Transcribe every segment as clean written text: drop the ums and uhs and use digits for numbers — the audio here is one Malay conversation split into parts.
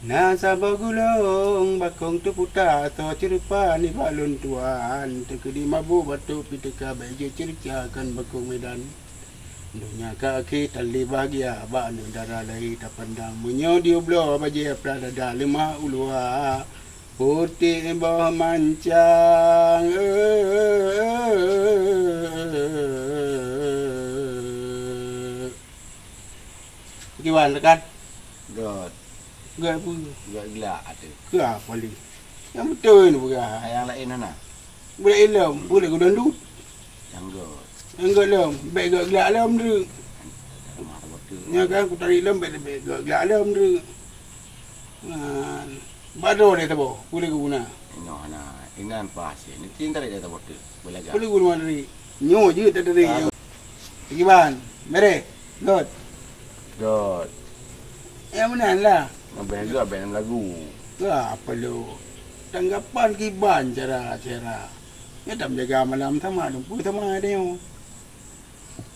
Nasa bagulong bakong tu putar atau cerpa ni balun tuan tekedi mabu batu piteka baju ceritakan bakong medan dunia kaki tali bahagia ba nu darah lahi tak pandang menyo diublo baje prada lemah ulua putih bawah mancang gimana kan God. gak apa Gak gila ada. ke apa lagi yang betul ni bukan Yang lain mana? boleh ilmu boleh gudang du Yang God. enggak lem baik gak gelak lem tu Rumah betul. ya kan aku tarik lem baik gak gelak lem tu bado dia tahu boleh guna Ino hana. Inan pas. Ini cinta dia tak betul. Boleh gak? boleh guna dari nyo je tak dari gimana mere god God. yang mana lah Ngebel juga band lagu. apa lu tanggapan kiban cara ya tak menjaga malam sama lumpuh sama dia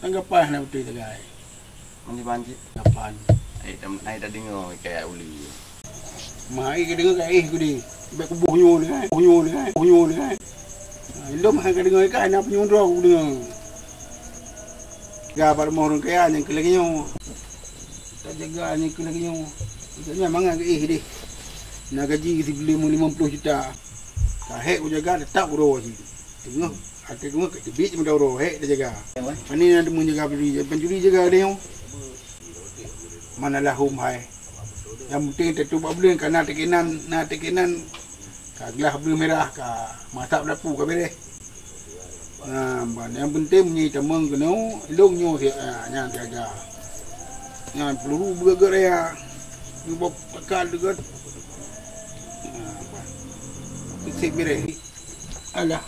tanggapan nak betul tegai Manci-manci. kapan Ai tadi ngoi kayak uli. mai ke dengar kai ku di baik ku bunyo ni kan lo mah ke dengar kai nak bunyo ro ku dengar ga bar mo ron kaya yang kelagi nyo tak jaga ni kelagi nyo memang agak deh nak gaji si beli mu 50 juta kahek ku jaga tak ro si tengok hati tengok ke tebik mu ro hek dia jaga ani nak mu jaga pencuri jaga dia mana lah hum hai yang penting tetu bablen kana tekenan ka gelah belu merah ka masak dapu ka beres yang penting menyi temeng kena long nyo si nya jaga yang peluru bergerak ya bop pakal dekat sik beres alah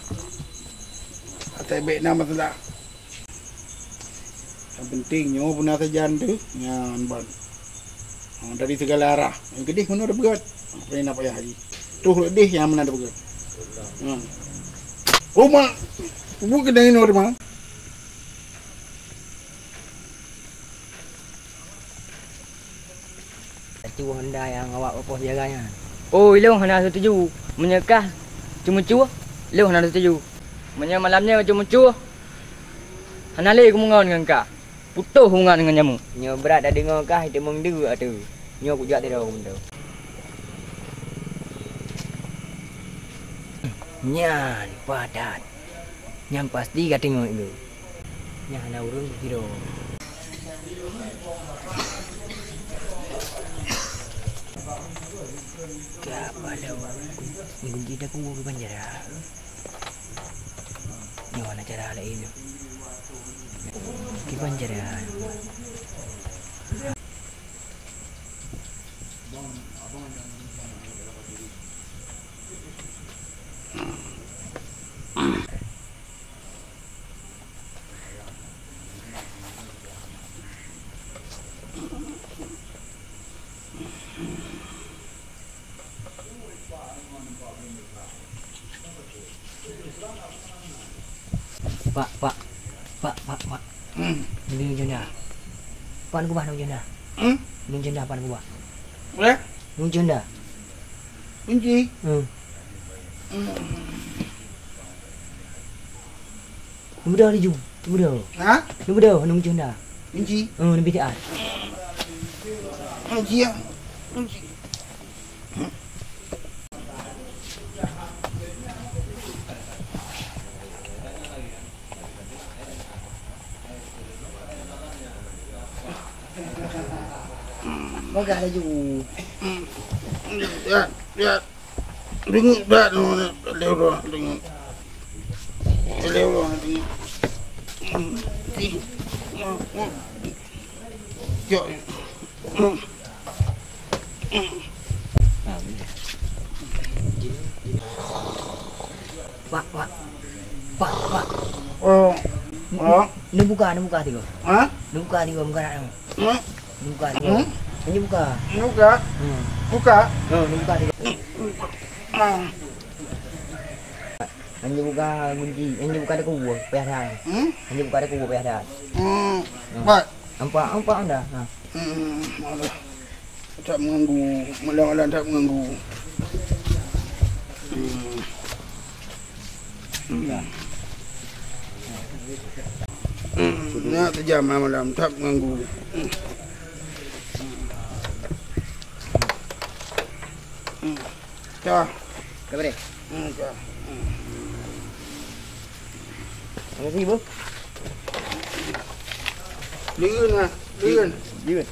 atai baik nama saja yang penting nyo punah sajan tu nyan ban dari segala arah yang kedih mana ada berat apa yang nak payah lagi tu kedih yang mana ada berat rumah buat kedai ni rumah Itu Honda yang awak apa jaganya. Oh, ilung Honda setuju. Menyekah cuma-cuma. Ilung Honda setuju. Malamnya cuma-cuma. Hanale aku mengawan dengan kak. Putus hubungan dengan jamu. Nyo berat dah dengar kah itu mengdu atu. Nyo aku jat dia benda. Nyan padat. Nyan pasti ka tengok itu. Nyan ada urun kira. Apa dah? Gunji dah kubu ke penjara. Ni mana cara lain? Ke penjara. Pak. Ini jenda. Pan kubah nung jenda. Nung jenda pan kubah. boleh Nung jenda. kunci Nung dah laju. ha Nung dah nung jenda. kunci Lebih dia. kunci ya kunci Bagah laju. ya dingin dah lewat dingin yo Pak. oh Ni buka tiga. ha Ni buka tiga bukan nak. Ni buka tiga. Ini buka. buka Ni buka tiga. ah Hanya buka kunci. Hanya buka ada kubu payah dah. Hanya buka ada kubu payah dah. buat Nampak anda. Ha. Alah. Tak mengganggu. Malam-malam tak mengganggu. Nak terjam malam tak mengganggu. Dah. Berapa dia? Dah. Terima kasih, Bu. Liun lah. Liun. Ya.